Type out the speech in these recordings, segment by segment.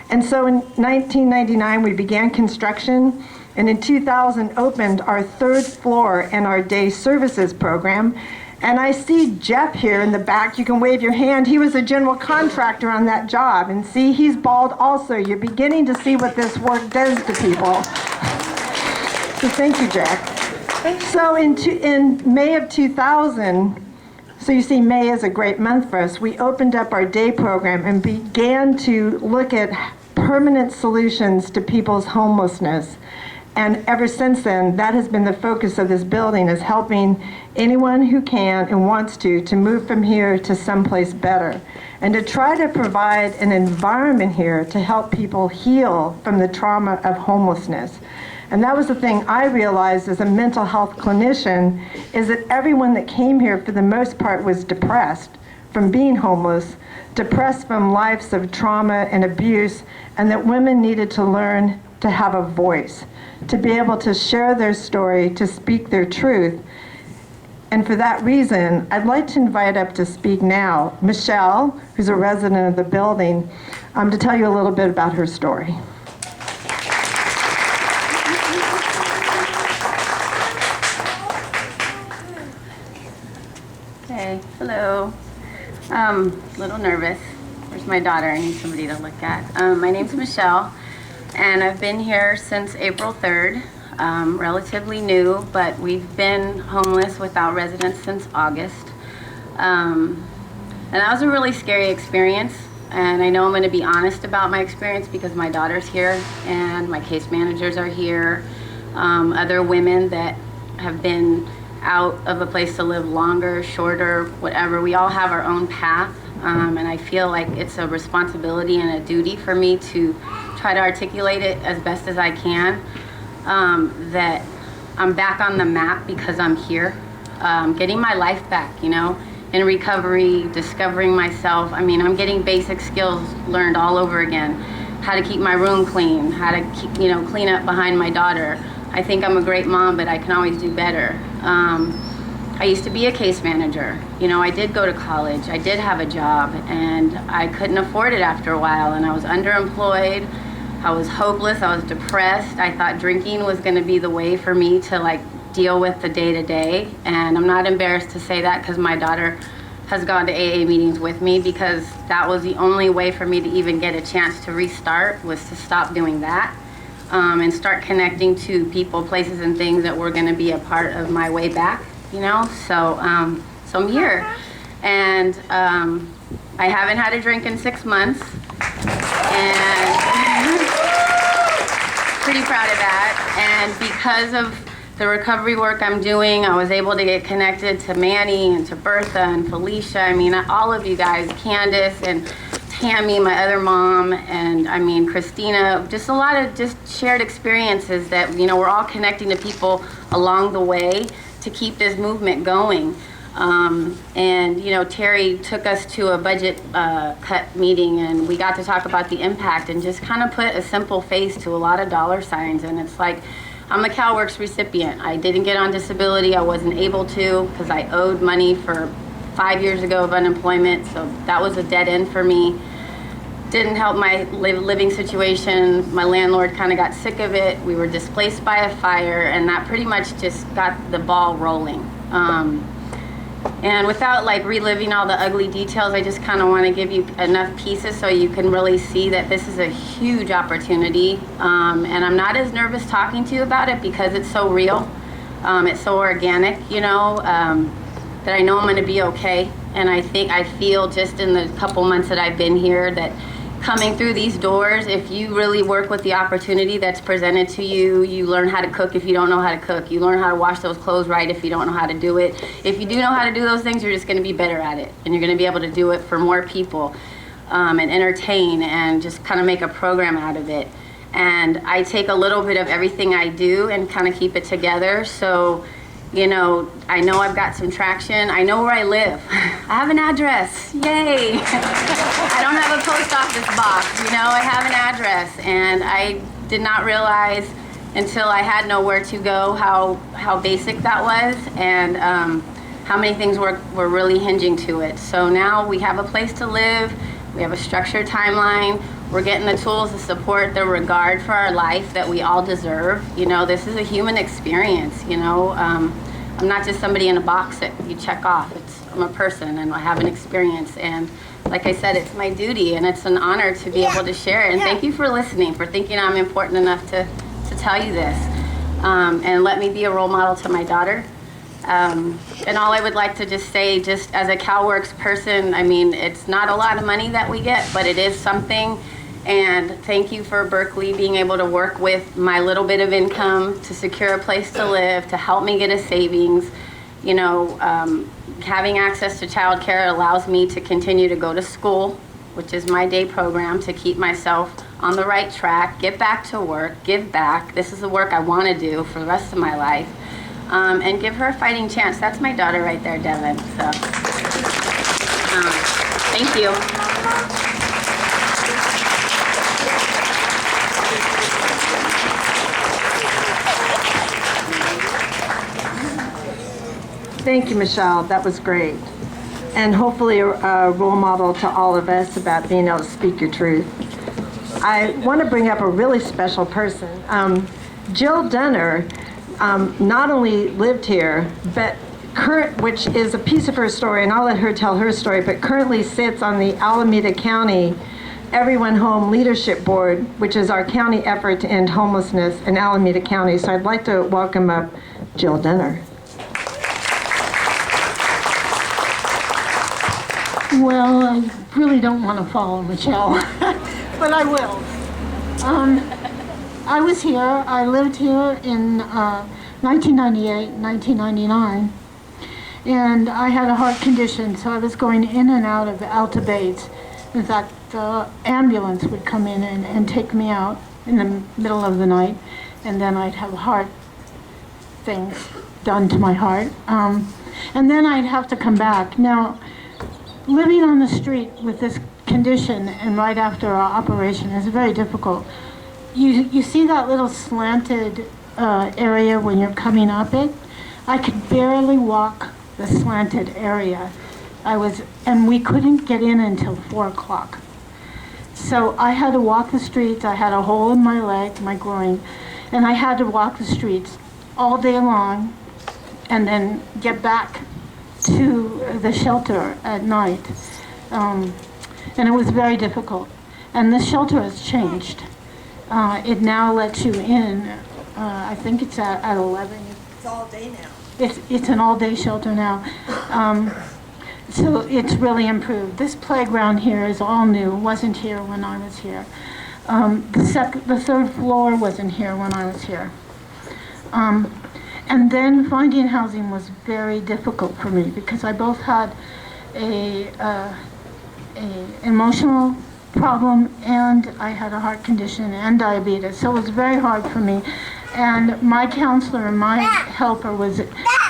And so in 1999, we began construction, and in 2000 opened our third floor and our day services program. And I see Jeff here in the back. You can wave your hand. He was a general contractor on that job. And see, he's bald also. You're beginning to see what this work does to people. So thank you, Jack. So in May of 2000, so you see, May is a great month for us. We opened up our day program and began to look at permanent solutions to people's homelessness. And ever since then, that has been the focus of this building, is helping anyone who can and wants to move from here to someplace better. And to try to provide an environment here to help people heal from the trauma of homelessness. And that was the thing I realized as a mental health clinician, is that everyone that came here for the most part was depressed from being homeless, depressed from lives of trauma and abuse, and that women needed to learn to have a voice, to be able to share their story, to speak their truth. And for that reason, I'd like to invite up to speak now Michelle, who's a resident of the building, to tell you a little bit about her story. Okay, hello. A little nervous. Where's my daughter? I need somebody to look at. My name's Michelle, and I've been here since April 3rd. Relatively new, but we've been homeless without residence since August. And that was a really scary experience, and I know I'm going to be honest about my experience because my daughter's here and my case managers are here. Other women that have been out of a place to live longer, shorter, whatever. We all have our own path, and I feel like it's a responsibility and a duty for me to try to articulate it as best as I can, that I'm back on the map because I'm here, getting my life back, you know, in recovery, discovering myself. I mean, I'm getting basic skills learned all over again. How to keep my room clean, how to keep, you know, clean up behind my daughter. I think I'm a great mom, but I can always do better. I used to be a case manager. You know, I did go to college, I did have a job, and I couldn't afford it after a while, and I was underemployed, I was hopeless, I was depressed. I thought drinking was gonna be the way for me to like deal with the day-to-day, and I'm not embarrassed to say that because my daughter has gone to AA meetings with me, because that was the only way for me to even get a chance to restart, was to stop doing that. And start connecting to people, places, and things that were going to be a part of my way back, you know? So I'm here. And I haven't had a drink in 6 months. And pretty proud of that. And because of the recovery work I'm doing, I was able to get connected to Manny and to Bertha and Felicia. I mean, all of you guys, Candace and Tammy, my other mom, and I mean Christina, just a lot of just shared experiences that, you know, we're all connecting to people along the way to keep this movement going. And you know, Terry took us to a budget cut meeting, and we got to talk about the impact and just kind of put a simple face to a lot of dollar signs. And it's like, I'm a CalWORKS recipient. I didn't get on disability. I wasn't able to because I owed money for 5 years ago of unemployment, so that was a dead end for me. Didn't help my living situation. My landlord kind of got sick of it. We were displaced by a fire, and that pretty much just got the ball rolling. And without like reliving all the ugly details, I just kind of want to give you enough pieces so you can really see that this is a huge opportunity. And I'm not as nervous talking to you about it because it's so real. It's so organic, you know. That I know I'm going to be okay. And I feel just in the couple months that I've been here that coming through these doors, if you really work with the opportunity that's presented to you, you learn how to cook if you don't know how to cook. You learn how to wash those clothes right if you don't know how to do it. If you do know how to do those things, you're just going to be better at it. And you're going to be able to do it for more people and entertain and just kind of make a program out of it. And I take a little bit of everything I do and kind of keep it together. So, you know, I know I've got some traction. I know where I live. I have an address. Yay! I don't have a post office box, you know, I have an address. And I did not realize until I had nowhere to go how basic that was, and how many things were really hinging to it. So now we have a place to live. We have a structured timeline. We're getting the tools, the support, the regard for our life that we all deserve. You know, this is a human experience, you know. I'm not just somebody in a box that you check off. I'm a person and I have an experience. And like I said, it's my duty and it's an honor to be able to share it. And thank you for listening, for thinking I'm important enough to tell you this. And let me be a role model to my daughter. And all I would like to just say, just as a CalWorks person, I mean, it's not a lot of money that we get, but it is something. And thank you for Berkeley being able to work with my little bit of income to secure a place to live, to help me get a savings. You know, having access to childcare allows me to continue to go to school, which is my day program, to keep myself on the right track, get back to work, give back. This is the work I want to do for the rest of my life. And give her a fighting chance. That's my daughter right there, Devin. So, thank you. Thank you, Michelle. That was great. And hopefully a role model to all of us about being able to speak your truth. I want to bring up a really special person. Jill Denner not only lived here, but which is a piece of her story, and I'll let her tell her story, but currently sits on the Alameda County Everyone Home Leadership Board, which is our county effort to end homelessness in Alameda County. So I'd like to welcome up Jill Denner. Well, I really don't want to follow Michelle, but I will. I was here, I lived here in 1998, 1999, and I had a heart condition, so I was going in and out of Alta Bates. In fact, the ambulance would come in and take me out in the middle of the night, and then I'd have heart things done to my heart, and then I'd have to come back. Now, living on the street with this condition and right after our operation is very difficult. You see that little slanted area when you're coming up it? I could barely walk the slanted area. And we couldn't get in until 4 o'clock. So I had to walk the streets. I had a hole in my leg, my groin, and I had to walk the streets all day long and then get back to the shelter at night. And it was very difficult. And this shelter has changed. It now lets you in, I think it's at 11. It's all day now. It's an all-day shelter now. So it's really improved. This playground here is all new. It wasn't here when I was here. The third floor wasn't here when I was here. And then finding housing was very difficult for me because I both had a emotional problem and I had a heart condition and diabetes. So it was very hard for me. And my counselor, my helper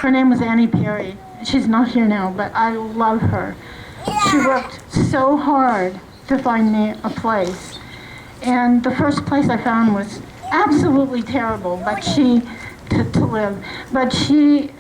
her name was Annie Perry. She's not here now, but I love her. She worked so hard to find me a place. And the first place I found was absolutely terrible, but to live. But she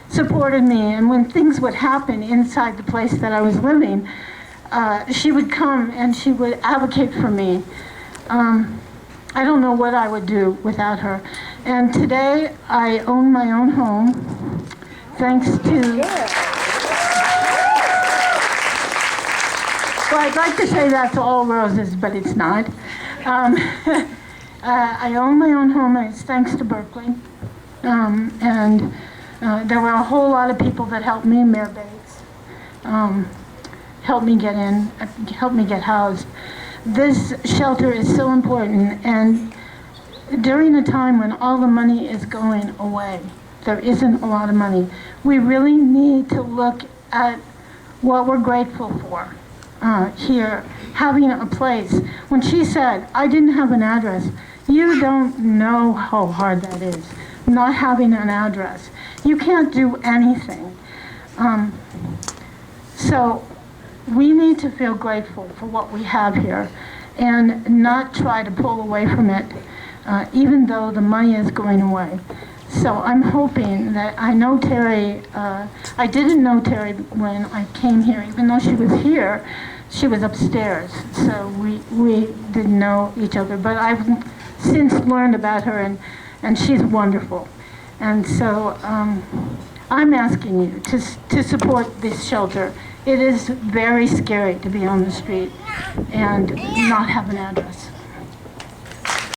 supported me, and when things would happen inside the place that I was living, she would come and she would advocate for me. I don't know what I would do without her. And today I own my own home, thanks to... Well, I'd like to say that's all roses, but it's not. I own my own home, and it's thanks to Berkeley. And there were a whole lot of people that helped me. Mayor Bates helped me get in, helped me get housed. This shelter is so important, and during a time when all the money is going away, there isn't a lot of money, we really need to look at what we're grateful for here, having a place. When she said, I didn't have an address, you don't know how hard that is, not having an address. You can't do anything. So we need to feel grateful for what we have here and not try to pull away from it, even though the money is going away. So I'm hoping that, I know Terry, I didn't know Terry when I came here, even though she was here. she was upstairs, so we didn't know each other. But I've since learned about her, and she's wonderful. And so I'm asking you to support this shelter. It is very scary to be on the street and not have an address.